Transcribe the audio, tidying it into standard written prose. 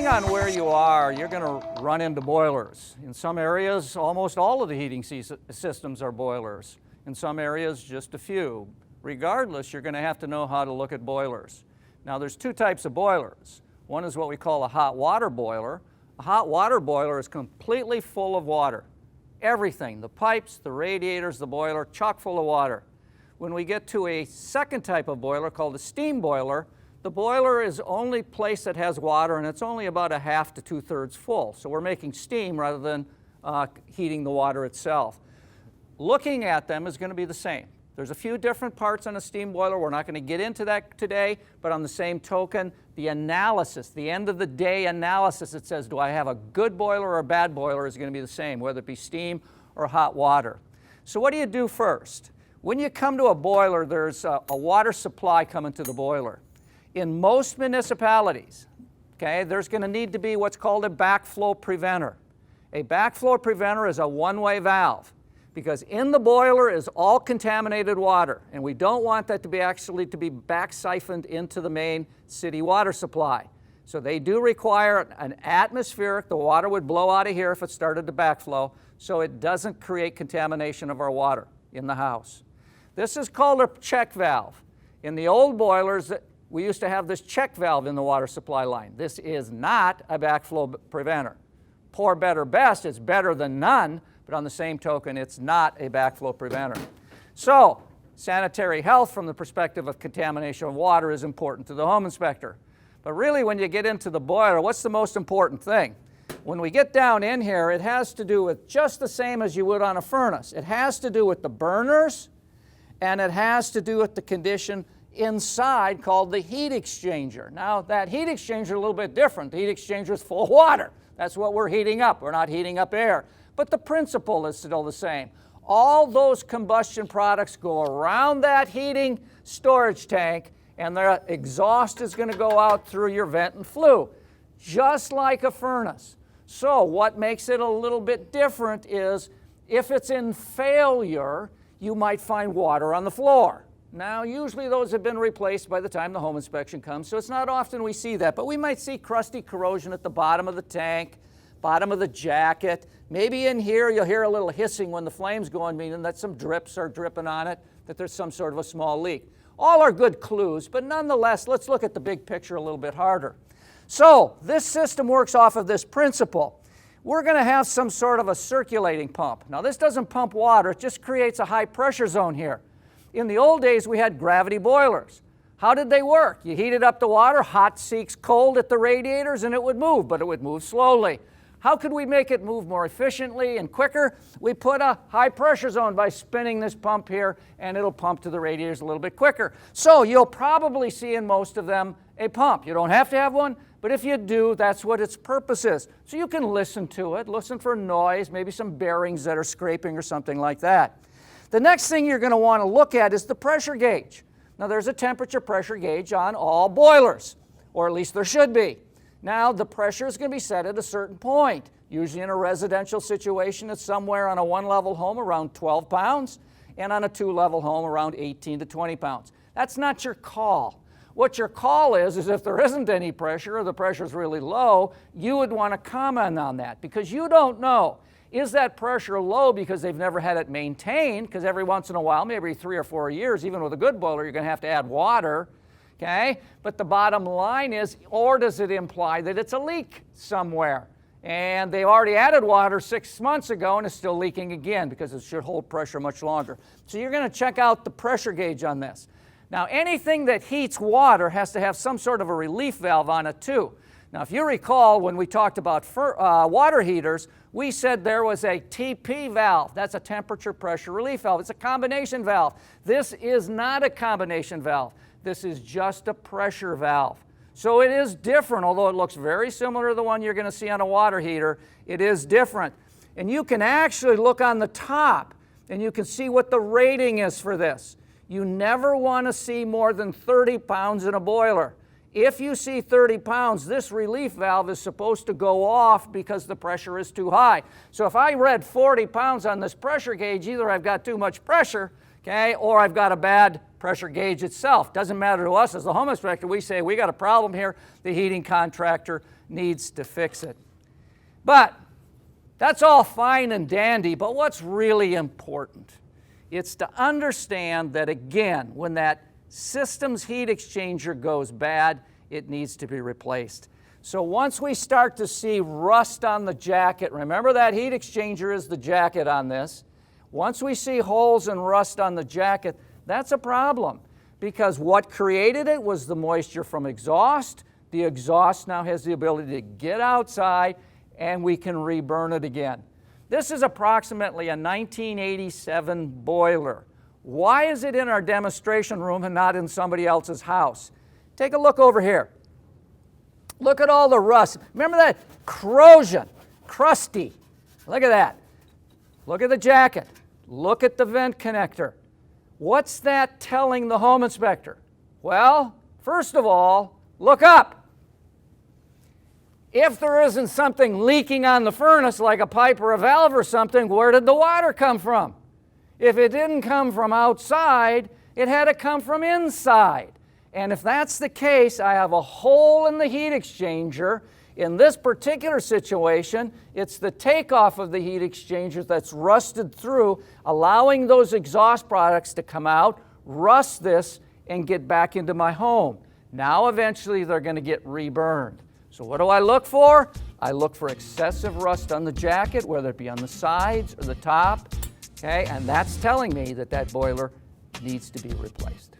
Depending on where you are, you're going to run into boilers. In some areas, almost all of the heating systems are boilers. In some areas, just a few. Regardless, you're going to have to know how to look at boilers. Now, there's two types of boilers. One is what we call a hot water boiler. A hot water boiler is completely full of water. Everything, the pipes, the radiators, the boiler, chock full of water. When we get to a second type of boiler called a steam boiler, the boiler is only place that has water, and it's only about a half to 2/3 full. So we're making steam rather than heating the water itself. Looking at them is going to be the same. There's a few different parts on a steam boiler. We're not going to get into that today, but on the same token, the analysis, the end of the day analysis, it says, do I have a good boiler or a bad boiler, is going to be the same, whether it be steam or hot water. So what do you do first? When you come to a boiler, there's a water supply coming to the boiler. In most municipalities, okay, there's going to need to be what's called a backflow preventer. A backflow preventer is a one-way valve, because in the boiler is all contaminated water, and we don't want that to be back siphoned into the main city water supply. So they do require an atmospheric, the water would blow out of here if it started to backflow, so it doesn't create contamination of our water in the house. This is called a check valve. In the old boilers, we used to have this check valve in the water supply line. This is not a backflow preventer. Poor, better, best, it's better than none, but on the same token, it's not a backflow preventer. So, sanitary health from the perspective of contamination of water is important to the home inspector. But really, when you get into the boiler, what's the most important thing? When we get down in here, it has to do with just the same as you would on a furnace. It has to do with the burners, and it has to do with the condition inside called the heat exchanger. Now, that heat exchanger is a little bit different. The heat exchanger is full of water. That's what we're heating up. We're not heating up air. But the principle is still the same. All those combustion products go around that heating storage tank, and their exhaust is going to go out through your vent and flue, just like a furnace. So what makes it a little bit different is if it's in failure, you might find water on the floor. Now, usually those have been replaced by the time the home inspection comes, so it's not often we see that, but we might see crusty corrosion at the bottom of the tank, bottom of the jacket. Maybe in here you'll hear a little hissing when the flame's going, meaning that some drips are dripping on it, that there's some sort of a small leak. All are good clues, but nonetheless, let's look at the big picture a little bit harder. So, this system works off of this principle. We're going to have some sort of a circulating pump. Now, this doesn't pump water, it just creates a high pressure zone here. In the old days, we had gravity boilers. How did they work? You heated up the water, hot seeks cold at the radiators, and it would move, but it would move slowly. How could we make it move more efficiently and quicker? We put a high pressure zone by spinning this pump here, and it'll pump to the radiators a little bit quicker. So you'll probably see in most of them a pump. You don't have to have one, but if you do, that's what its purpose is. So you can listen to it, listen for noise, maybe some bearings that are scraping or something like that. The next thing you're going to want to look at is the pressure gauge. Now, there's a temperature pressure gauge on all boilers, or at least there should be. Now, the pressure is going to be set at a certain point. Usually in a residential situation, it's somewhere on a one-level home around 12 pounds, and on a two-level home around 18 to 20 pounds. That's not your call. What your call is if there isn't any pressure or the pressure is really low, you would want to comment on that, because you don't know. Is that pressure low because they've never had it maintained? Because every once in a while, maybe 3 or 4 years, even with a good boiler, you're going to have to add water. Okay? But the bottom line is, or does it imply that it's a leak somewhere? And they already added water 6 months ago and it's still leaking again because it should hold pressure much longer. So you're going to check out the pressure gauge on this. Now, anything that heats water has to have some sort of a relief valve on it too. Now, if you recall, when we talked about water heaters, we said there was a TP valve. That's a temperature pressure relief valve. It's a combination valve. This is not a combination valve. This is just a pressure valve. So it is different, although it looks very similar to the one you're going to see on a water heater. It is different. And you can actually look on the top, and you can see what the rating is for this. You never want to see more than 30 pounds in a boiler. If you see 30 pounds, this relief valve is supposed to go off because the pressure is too high. So if I read 40 pounds on this pressure gauge, either I've got too much pressure, okay, or I've got a bad pressure gauge itself. Doesn't matter to us as the home inspector. We say we got a problem here. The heating contractor needs to fix it. But that's all fine and dandy, but what's really important? It's to understand that, again, when that system's heat exchanger goes bad, it needs to be replaced. So once we start to see rust on the jacket, remember that heat exchanger is the jacket on this. Once we see holes and rust on the jacket, that's a problem, because what created it was the moisture from exhaust. The exhaust now has the ability to get outside, and we can reburn it again. This is approximately a 1987 boiler. Why is it in our demonstration room and not in somebody else's house? Take a look over here. Look at all the rust. Remember that corrosion, crusty. Look at that. Look at the jacket. Look at the vent connector. What's that telling the home inspector? Well, first of all, look up. If there isn't something leaking on the furnace, like a pipe or a valve or something, where did the water come from? If it didn't come from outside, it had to come from inside. And if that's the case, I have a hole in the heat exchanger. In this particular situation, it's the takeoff of the heat exchanger that's rusted through, allowing those exhaust products to come out, rust this, and get back into my home. Now eventually they're going to get reburned. So what do I look for? I look for excessive rust on the jacket, whether it be on the sides or the top, okay? And that's telling me that that boiler needs to be replaced.